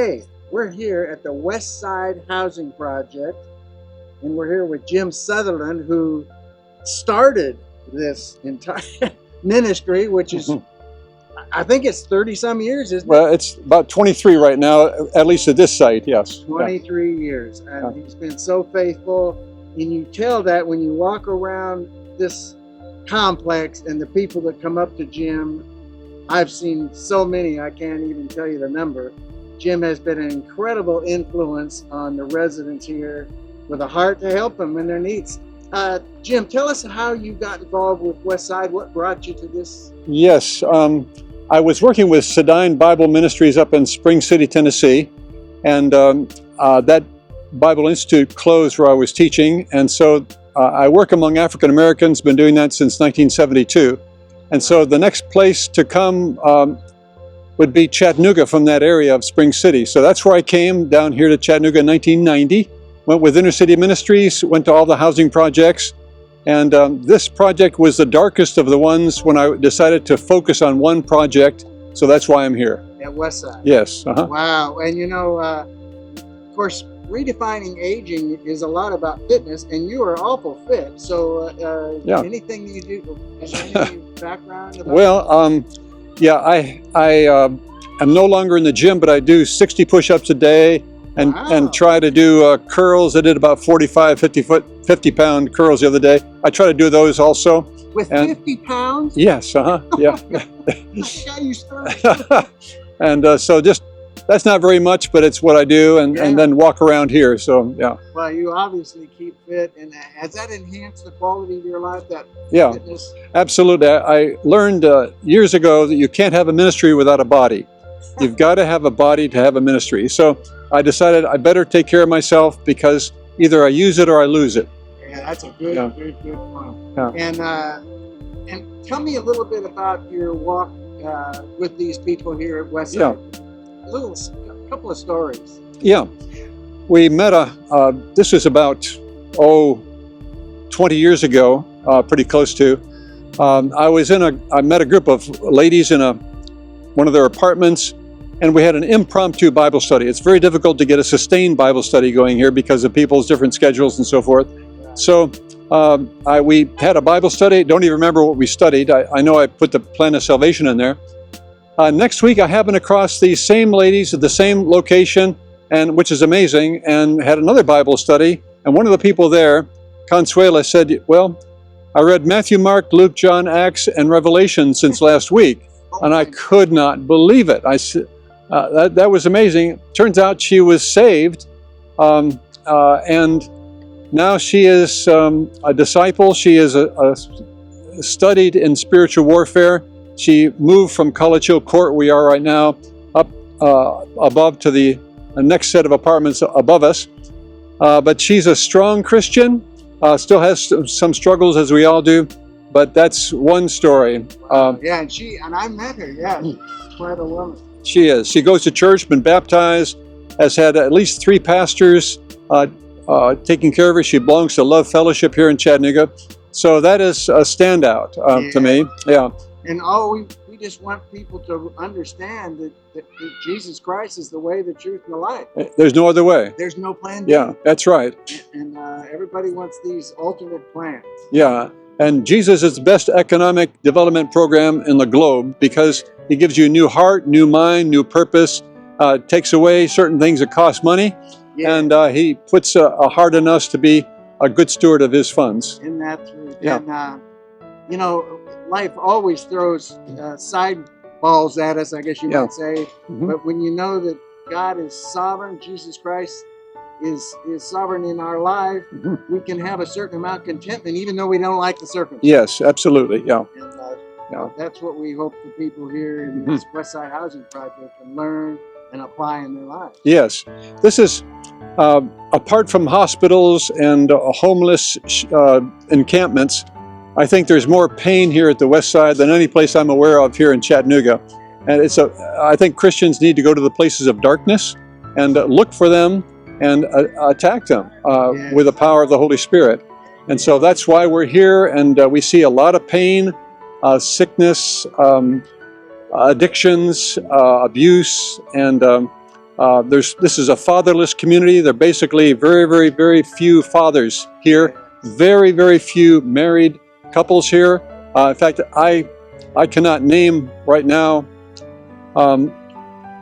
today we're here at the Westside Housing Project, and we're here with Jim Sutherland, who started this entire ministry, which is, I think it's 30 some years, isn't it? Well, it's about 23 right now, at least at this site, yes. 23 years, and he's been so faithful, and you tell that when you walk around this complex and the people that come up to Jim. I've seen so many, I can't even tell you the number. Jim has been an incredible influence on the residents here with a heart to help them in their needs. Jim, tell us how you got involved with Westside. What brought you to this? Yes, I was working with Sudan Bible Ministries up in Spring City, Tennessee, and that Bible Institute closed where I was teaching, and so I work among African Americans, been doing that since 1972. And so the next place to come would be Chattanooga from that area of Spring City. So that's where I came down here to Chattanooga in 1990. Went with Inner City Ministries, went to all the housing projects. And this project was the darkest of the ones when I decided to focus on one project. So that's why I'm here. At Westside? Yes. Wow. And you know, of course, redefining aging is a lot about fitness, and you are awful fit. So anything you do, is there any background about Well, yeah, I am no longer in the gym, but I do 60 push-ups a day and try to do curls. I did about 45, 50-pound curls the other day. I try to do those also. With 50 pounds? Yes, yeah. You started. And so just, that's not very much, but it's what I do, and then walk around here, so yeah. Well, you obviously keep fit, and has that enhanced the quality of your life, that fitness? Absolutely. I learned years ago that you can't have a ministry without a body. You've got to have a body to have a ministry. So I decided I better take care of myself, because either I use it or I lose it. Yeah, that's a good point. Yeah. And tell me a little bit about your walk with these people here at Westside. A couple of stories. Yeah, we met this was about 20 years ago, pretty close to. I met a group of ladies in one of their apartments, and we had an impromptu Bible study. It's very difficult to get a sustained Bible study going here because of people's different schedules and so forth. So we had a Bible study. Don't even remember what we studied. I know I put the plan of salvation in there. Next week, I happened across these same ladies at the same location, which is amazing, and had another Bible study. And one of the people there, Consuela, said, well, I read Matthew, Mark, Luke, John, Acts, and Revelation since last week. And I could not believe it. I said, that was amazing. Turns out she was saved, and now she is a disciple. She is studied in spiritual warfare. She moved from College Hill Court, where we are right now, up above to the next set of apartments above us. But she's a strong Christian, still has some struggles, as we all do, but that's one story. And I met her, quite a woman. She is. She goes to church, been baptized, has had at least 3 pastors taking care of her. She belongs to Love Fellowship here in Chattanooga. So that is a standout to me. Yeah. And we just want people to understand that Jesus Christ is the way, the truth, and the life. There's no other way. There's no plan B. Yeah, that's right. And everybody wants these alternate plans. Yeah, and Jesus is the best economic development program in the globe, because he gives you a new heart, new mind, new purpose, takes away certain things that cost money, and he puts a heart in us to be a good steward of his funds. Isn't that true? Yeah. And, you know, life always throws side balls at us, I guess you might say. But when you know that God is sovereign, Jesus Christ is sovereign in our life, we can have a certain amount of contentment, even though we don't like the circumstances. Yes, absolutely, And that's what we hope the people here in this Westside Housing Project can learn and apply in their lives. Yes, this is apart from hospitals and homeless encampments. I think there's more pain here at the Westside than any place I'm aware of here in Chattanooga. And I think Christians need to go to the places of darkness and look for them and attack them with the power of the Holy Spirit. And so that's why we're here, and we see a lot of pain, sickness, addictions, abuse, and This is a fatherless community. There are basically very, very, very few fathers here. Very, very few married couples here. In fact, I cannot name right now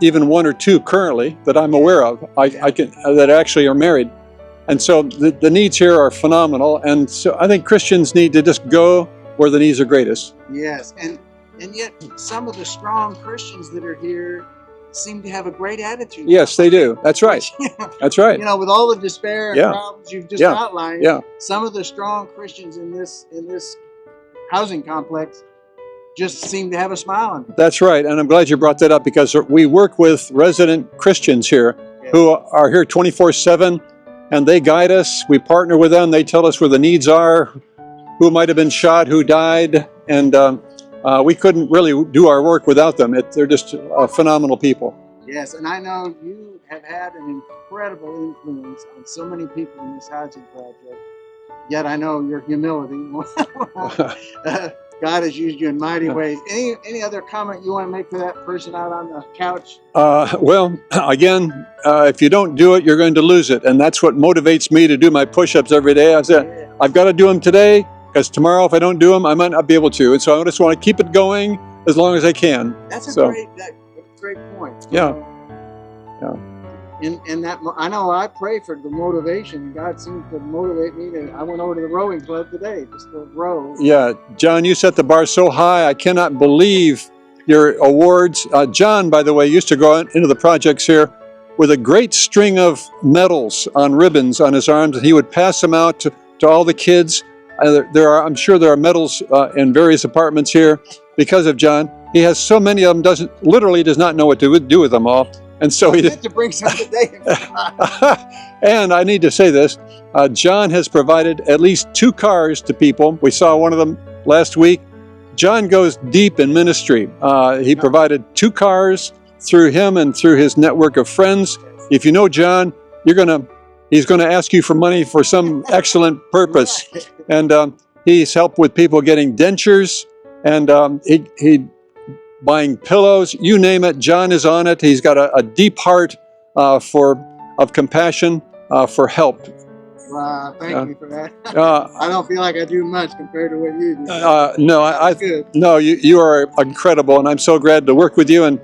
even one or two currently that I'm aware of. I can that actually are married, and so the needs here are phenomenal. And so I think Christians need to just go where the needs are greatest. Yes, and yet some of the strong Christians that are here seem to have a great attitude. Yes, they do. That's right. That's right. You know, with all the despair and problems you've just outlined, some of the strong Christians in this housing complex just seem to have a smile on them. That's right, and I'm glad you brought that up, because we work with resident Christians here who are here 24/7, and they guide us. We partner with them. They tell us where the needs are, who might have been shot, who died, and we couldn't really do our work without them. They're just phenomenal people. Yes, and I know you have had an incredible influence on so many people in this housing project. Yet I know your humility. God has used you in mighty ways. Any other comment you want to make for that person out on the couch? Well, again, if you don't do it, you're going to lose it. And that's what motivates me to do my push-ups every day. I said, I've got to do them today, because tomorrow if I don't do them, I might not be able to. And so I just want to keep it going as long as I can. That's a great point. Yeah. And that, I know I pray for the motivation. God seems to motivate me. I went over to the rowing club today just to row. Yeah, John, you set the bar so high. I cannot believe your awards. John, by the way, used to go into the projects here with a great string of medals on ribbons on his arms, and he would pass them out to all the kids. I'm sure there are medals in various apartments here because of John. He has so many of them, literally does not know what to do with them all. And so he did to bring some today. And I need to say this, John has provided at least 2 cars to people. We saw one of them last week. John goes deep in ministry. He provided 2 cars through him and through his network of friends. If you know John, he's going to ask you for money for some excellent purpose. And he's helped with people getting dentures, and he buying pillows, you name it. John is on it. He's got a deep heart of compassion for help. Wow, thank you for that. I don't feel like I do much compared to what you do. No, you are incredible, and I'm so glad to work with you, and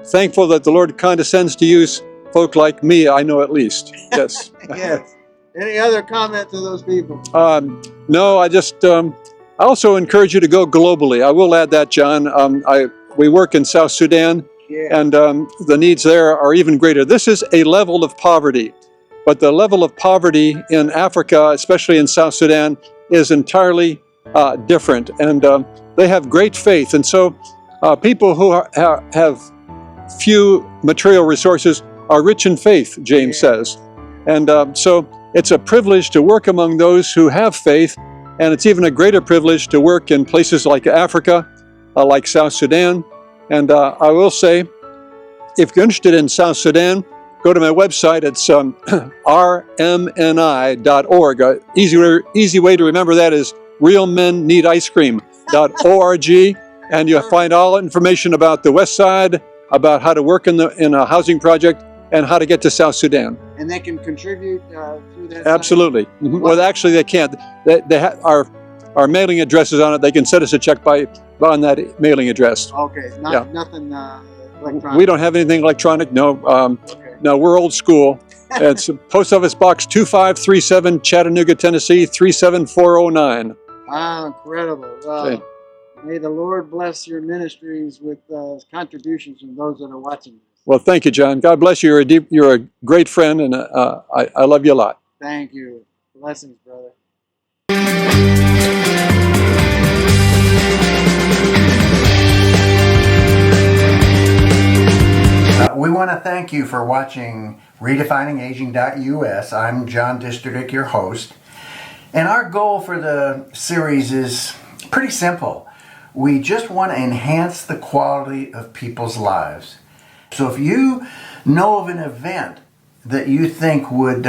thankful that the Lord condescends to use folk like me. I know at least. Yes. Yes. Any other comment to those people? No, I also encourage you to go globally. I will add that, John. We work in South Sudan, and the needs there are even greater. This is a level of poverty, but the level of poverty in Africa, especially in South Sudan, is entirely different, and they have great faith. And so people who have few material resources are rich in faith, James says. And so it's a privilege to work among those who have faith. And it's even a greater privilege to work in places like Africa, like South Sudan. And I will say, if you're interested in South Sudan, go to my website. It's rmni.org. Easy way to remember that is realmenneedicecream.org. And you'll find all information about the Westside, about how to work in a housing project, and how to get to South Sudan. And they can contribute through that Absolutely. Mm-hmm. Well, actually, they can't. They have our mailing address is on it. They can send us a check on that mailing address. Okay, nothing electronic. We don't have anything electronic. No, no, we're old school. It's Post Office Box 2537, Chattanooga, Tennessee 37409. Wow, incredible! Well, may the Lord bless your ministries with contributions from those that are watching. Well, thank you, John. God bless you. You're a great friend, and I love you a lot. Thank you. Blessings, brother. We want to thank you for watching RedefiningAging.us. I'm John District, your host. And our goal for the series is pretty simple. We just want to enhance the quality of people's lives. So if you know of an event that you think would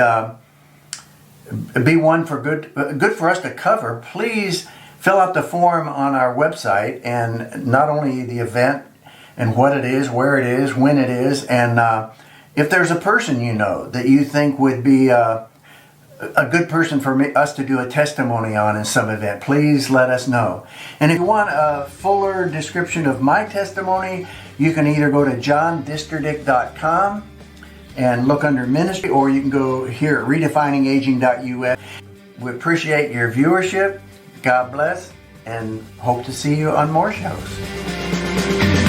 be one for good for us to cover, please fill out the form on our website, and not only the event and what it is, where it is, when it is, and If there's a person you know that you think would be a good person for us to do a testimony on in some event, please let us know. And if you want a fuller description of my testimony, you can either go to johndisterdick.com and look under ministry, or you can go here at redefiningaging.us. We appreciate your viewership. God bless, and hope to see you on more shows.